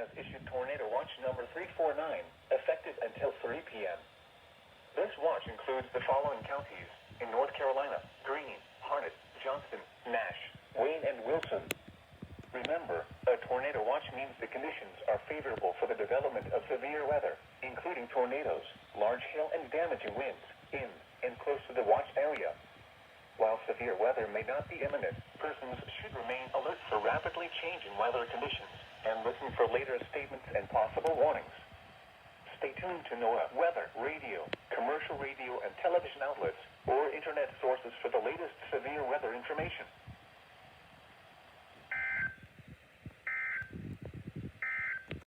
has issued Tornado Watch number 349, effective until 3 p.m. This watch includes the following counties in North Carolina: Greene, Harnett, Johnston, Nash, Wayne, and Wilson. Remember, a tornado watch means the conditions are favorable for the development of severe weather, including tornadoes, large hail, and damaging winds in and close to the watch area. While severe weather may not be imminent, persons should remain alert for rapidly changing weather conditions and listen for later statements and possible warnings. Stay tuned to NOAA weather, radio, commercial radio, and television outlets or internet sources for the latest severe weather information.